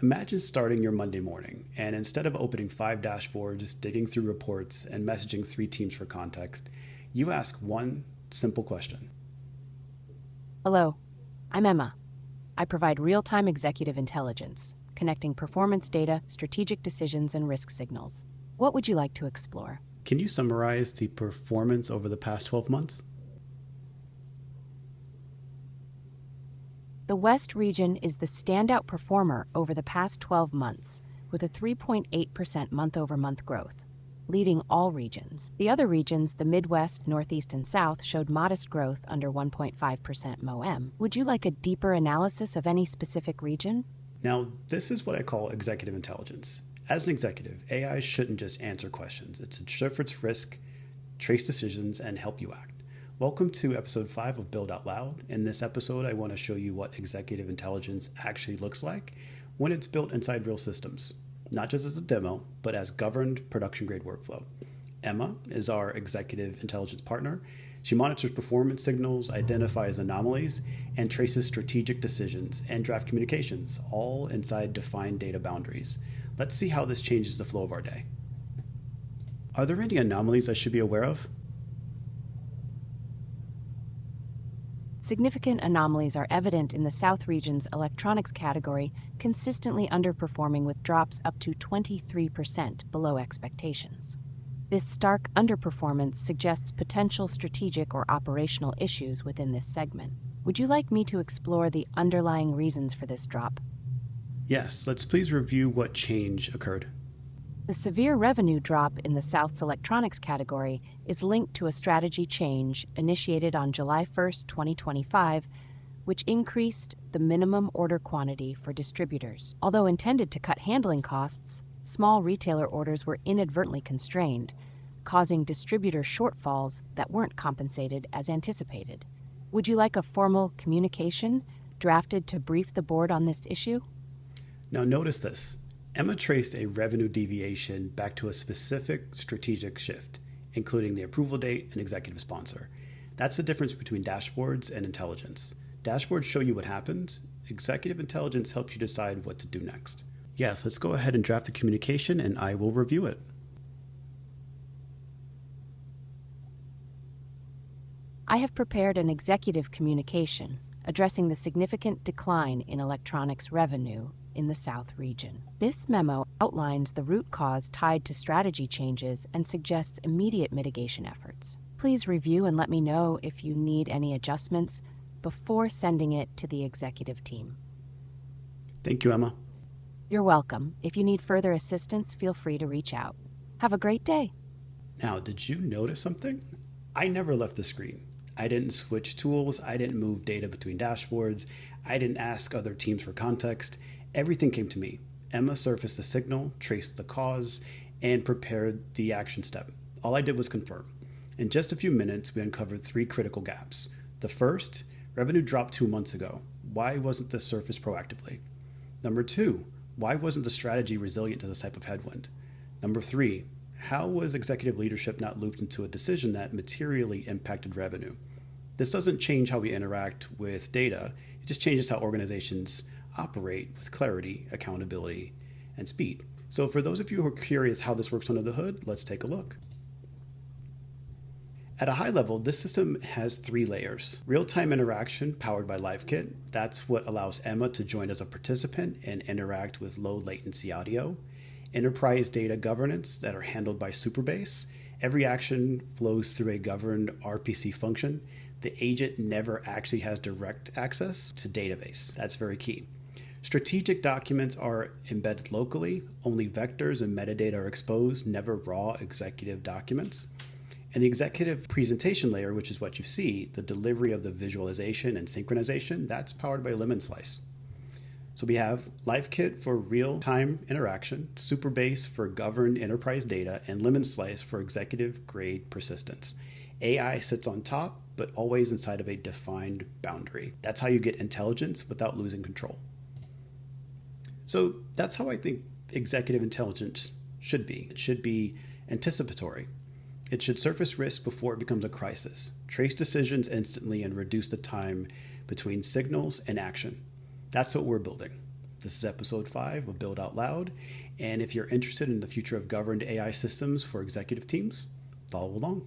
Imagine starting your Monday morning, and instead of opening 5 dashboards, digging through reports, and messaging 3 teams for context, you ask one simple question. Hello, I'm Emma. I provide real-time executive intelligence, connecting performance data, strategic decisions, and risk signals. What would you like to explore? Can you summarize the performance over the past 12 months? The West region is the standout performer over the past 12 months, with a 3.8% month-over-month growth, leading all regions. The other regions, the Midwest, Northeast, and South, showed modest growth under 1.5% MOM. Would you like a deeper analysis of any specific region? Now, this is what I call executive intelligence. As an executive, AI shouldn't just answer questions. It should surface risk, trace decisions, and help you act. Welcome to episode 5 of Build Out Loud. In this episode, I want to show you what executive intelligence actually looks like when it's built inside real systems, not just as a demo, but as governed production-grade workflow. Emma is our executive intelligence partner. She monitors performance signals, identifies anomalies, and traces strategic decisions and draft communications, all inside defined data boundaries. Let's see how this changes the flow of our day. Are there any anomalies I should be aware of? Significant anomalies are evident in the South region's electronics category, consistently underperforming with drops up to 23% below expectations. This stark underperformance suggests potential strategic or operational issues within this segment. Would you like me to explore the underlying reasons for this drop? Yes, let's please review what change occurred. The severe revenue drop in the South's electronics category is linked to a strategy change initiated on July 1, 2025, which increased the minimum order quantity for distributors. Although intended to cut handling costs, small retailer orders were inadvertently constrained, causing distributor shortfalls that weren't compensated as anticipated. Would you like a formal communication drafted to brief the board on this issue? Now notice this. Emma traced a revenue deviation back to a specific strategic shift, including the approval date and executive sponsor. That's the difference between dashboards and intelligence. Dashboards show you what happened. Executive intelligence helps you decide what to do next. Yes, let's go ahead and draft the communication and I will review it. I have prepared an executive communication addressing the significant decline in electronics revenue in the South region. This memo outlines the root cause tied to strategy changes and suggests immediate mitigation efforts. Please review and let me know if you need any adjustments before sending it to the executive team. Thank you, Emma. You're welcome. If you need further assistance, feel free to reach out. Have a great day. Now, did you notice something? I never left the screen. I didn't switch tools. I didn't move data between dashboards. I didn't ask other teams for context. Everything came to me. Emma surfaced the signal, traced the cause, and prepared the action step. All I did was confirm. In just a few minutes, we uncovered 3 critical gaps. The first, revenue dropped 2 months ago. Why wasn't this surfaced proactively? Number 2, why wasn't the strategy resilient to this type of headwind? Number 3, how was executive leadership not looped into a decision that materially impacted revenue? This doesn't change how we interact with data. It just changes how organizations operate with clarity, accountability, and speed. So for those of you who are curious how this works under the hood, let's take a look. At a high level, this system has 3 layers. Real-time interaction powered by LiveKit. That's what allows Emma to join as a participant and interact with low latency audio. Enterprise data governance that are handled by Supabase. Every action flows through a governed RPC function. The agent never actually has direct access to database. That's very key. Strategic documents are embedded locally. Only vectors and metadata are exposed, never raw executive documents. And the executive presentation layer, which is what you see, the delivery of the visualization and synchronization, that's powered by LemonSlice. So we have LiveKit for real-time interaction, Supabase for governed enterprise data, and LemonSlice for executive-grade persistence. AI sits on top, but always inside of a defined boundary. That's how you get intelligence without losing control. So that's how I think executive intelligence should be. It should be anticipatory. It should surface risk before it becomes a crisis, trace decisions instantly, and reduce the time between signals and action. That's what we're building. The This is episode 5 of Build Out Loud. And if you're interested in the future of governed AI systems for executive teams, follow along.